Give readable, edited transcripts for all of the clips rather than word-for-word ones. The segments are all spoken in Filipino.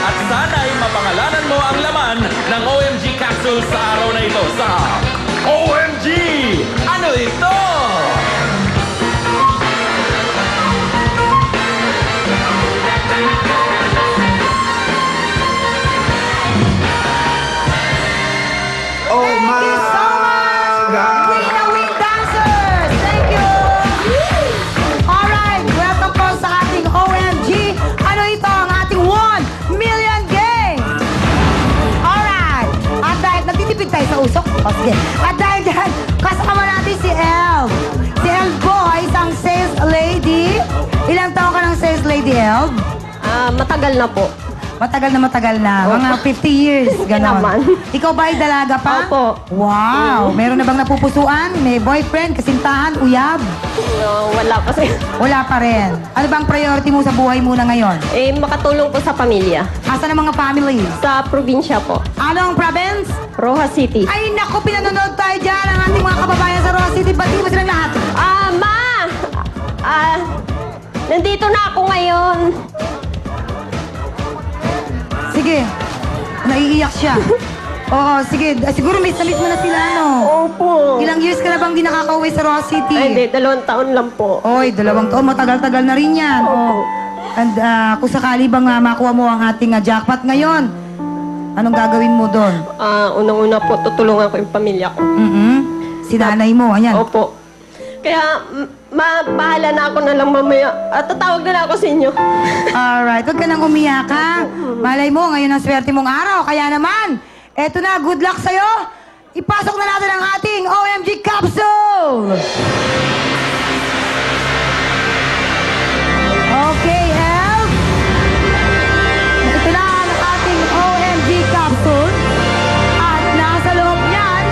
At sana'y mapangalanan mo ang laman ng OMG capsule sa araw na ito sa OMG! Ano ito? Oh my God! Queen of Wing Dancers! Thank you! Alright, welcome po sa ating OMG. Ano ito? Ang ating 1 million game! Alright! At dahil nagtitipid tayo sa usok. O sige. At dahil dyan, kasama natin si Elv. Si Elv po ay isang sales lady. Ilang taon ka ng sales lady, Elv? Matagal na po. Matagal na. Mga 50 years, gano'n. naman. Ikaw ba ay dalaga pa? Opo. Wow! Meron na bang napupusuan? May boyfriend, kasintahan, uyab? Wala kasi. Wala pa rin. Ano bang priority mo sa buhay muna ngayon? Makatulong po sa pamilya. Asan ang mga family? Sa probinsya po. Anong province? Rojas City. Ay, naku, pinanonood tayo dyan ang ating mga kababayan sa Ross City. Bati mo silang lahat. Ma! Nandito na ako ngayon. Sige. Naiiyak siya. Oo, sige. Siguro miss na miss mo na sila, no? Opo. Ilang years ka na bang di nakaka-uwi sa Ross City? Ay, hindi. 2 taon lang po. Oy, 2 taon. Matagal-tagal na rin yan. Oh. And kung sakali bang makuha mo ang ating jackpot ngayon, anong gagawin mo doon? Unang-una po, tutulungan ko yung pamilya ko. Si nanay mo, ayan. Opo. Kaya, bahala na ako na lang mamaya. At tatawag na lang ako sa inyo. Alright, huwag ka nang umiyak, ha? Malay mo, ngayon ang swerte mong araw. Kaya naman, eto na, good luck sa'yo. Ipasok na natin ang ating OMG capsule! Okay, Elf. Ito na ang ating OMG capsule. At nasa loob niyan,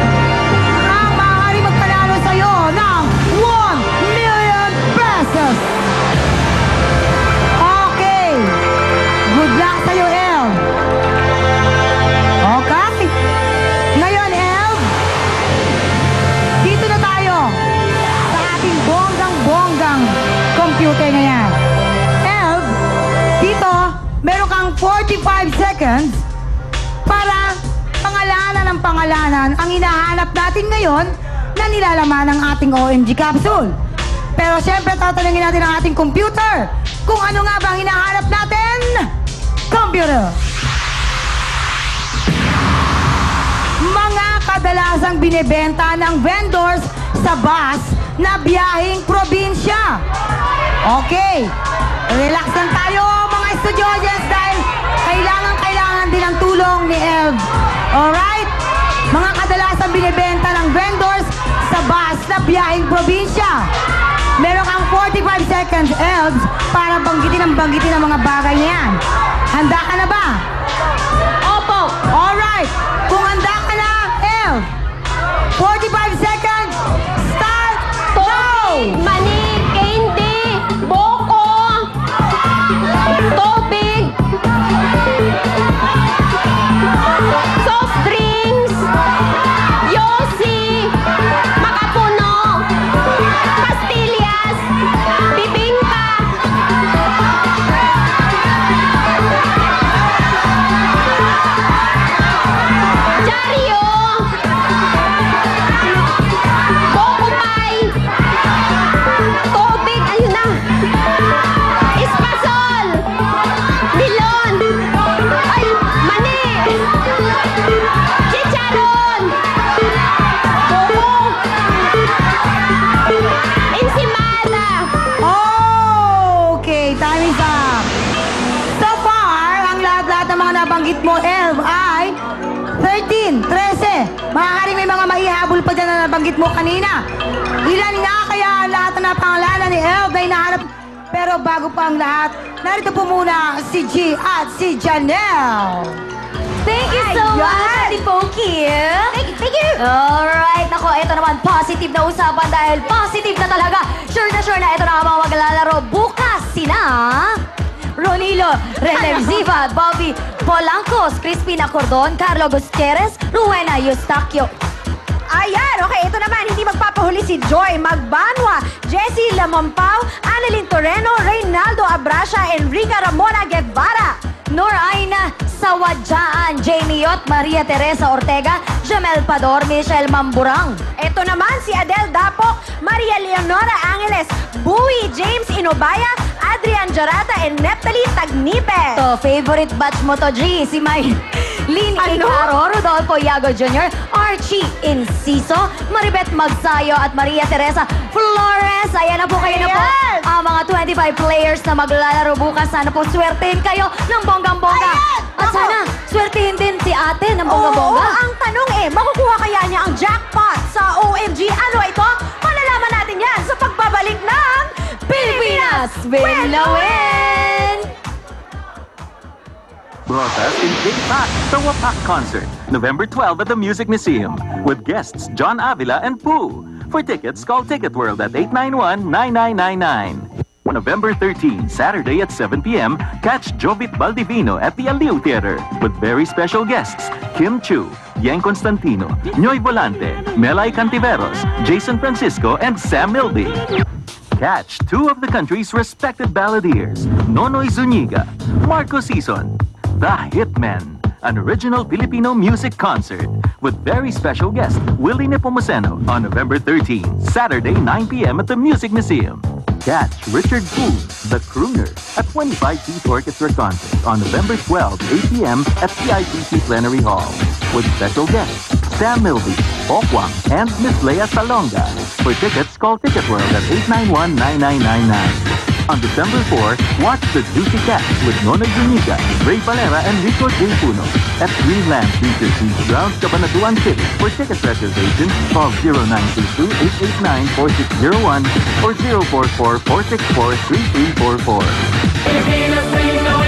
ang maaari magpanalo sa'yo ng 1 million pesos. Okay. Good luck sa'yo, Elf. Okay. Ngayon, Elf, dito na tayo sa ating bonggang-bonggang computer na yan. Elf, dito, meron kang 45 seconds para pangalanan ang hinahanap natin ngayon na nilalaman ng ating OMG capsule. Pero syempre, tatanungin natin ang ating computer kung ano nga ba ang hinahanap natin. Computer! Mga kadalasang binibenta ng vendors sa bus na biyaheng probinsya. Okay. Relax lang tayo, mga estudyos, dahil kailangan din ang tulong ni Elv. Alright? Mga kadalasang binibenta ng vendors sa bus na biyaheng probinsya. Meron kang 45 seconds, Elv, para banggitin ang mga bagay na yan. Handa ka na ba? Opo. Alright. Kung handa ka na, Elv, 45 seconds, start now! Mani, candy, boko, tubig, soft drinks, yosi, makapuno, pastillas, bibingka, Chario, boko pie, tubig, ayun na, espasol, milon, ay, mani, chicharon, boko, ensimada. Okay, time is up. So far, ang lahat-lahat ng mga nabanggit mo, Elv, ay 13, 13. Maaaring may mga maihabol pa dyan na nabanggit mo kanina. Ilan nga kaya lahat na napangalanan ni Elv na hinahanap? Pero bago pa ang lahat, narito po muna si G at si Janelle. Thank you so much, Ate Pokey. Thank you. Alright, nako, ito naman, positive na usapan dahil positive na talaga. Sure na ito na ang mga maglalaro bukas. Sina Ronilo Relevziva, Bobby Polancos, Crispina Cordon, Carlo Gutierrez, Rowena Eustaquio. Ayan, okay, ito naman, hindi magpapahuli si Joy Magbanwa, Jessie Lamampaw, Annalyn Torreno, Reynaldo Abracia, Enrica Ramona Guevara. Nor Aina Kawadyaan, Jamie Yot, Maria Teresa Ortega, Jamel Pador, Michelle Mamburang. Ito naman si Adele Dapok, Maria Leonora Angeles, Bowie James Inobaya, Adrian Jarata, and Neptali Tagnipe. To, favorite batch mo to, G, si Lynn Ano? Icaro, Rodolfo Iago Jr., Archie Inciso, Maribeth Magsayo at Maria Teresa Flores. Ayan na po kayo na po Ayan! ang mga 25 players na maglalaro bukas. Sana po swertein kayo ng bonggang-bongga. Ayan! At Ako! sana swertein din si ate ng Oo, bonggang-bongga. ang tanong makukuha kaya niya ang jackpot sa OMG? Ano ito? Malalaman natin yan sa pagbabalik ng Pilipinas will na win! Rotas in Big Pack, the Wapak Concert, November 12 at the Music Museum, with guests John Avila and Pooh. For tickets, call Ticket World at 891-9999. November 13, Saturday at 7 p.m., catch Jovit Baldivino at the Aliw Theater with very special guests Kim Chu, Yang Constantino, Noy Volante, Melay Cantiveros, Jason Francisco, and Sam Milby. Catch two of the country's respected balladeers, Nonoy Zuniga, Marco Sison, The Hitmen, an original Filipino music concert with very special guest Willie Nepomuceno on November 13, Saturday 9 p.m. at the Music Museum. Catch Richard Poon, the crooner, at 25 Beat Orchestra Concert on November 12, 8 p.m. at CIPC Plenary Hall with special guests Sam Milby, Okwang, and Miss Lea Salonga. For tickets, call Ticket World at 891-9999. On December 4, watch The Juicy Cats with Nona Zuniga, Ray Valera, and Rico J. Puno at Greenland Beaches Beach Grounds, Cabanatuan City. For ticket reservation, call 0922-889-4601 or 044-464-3344. Pilipinas, we know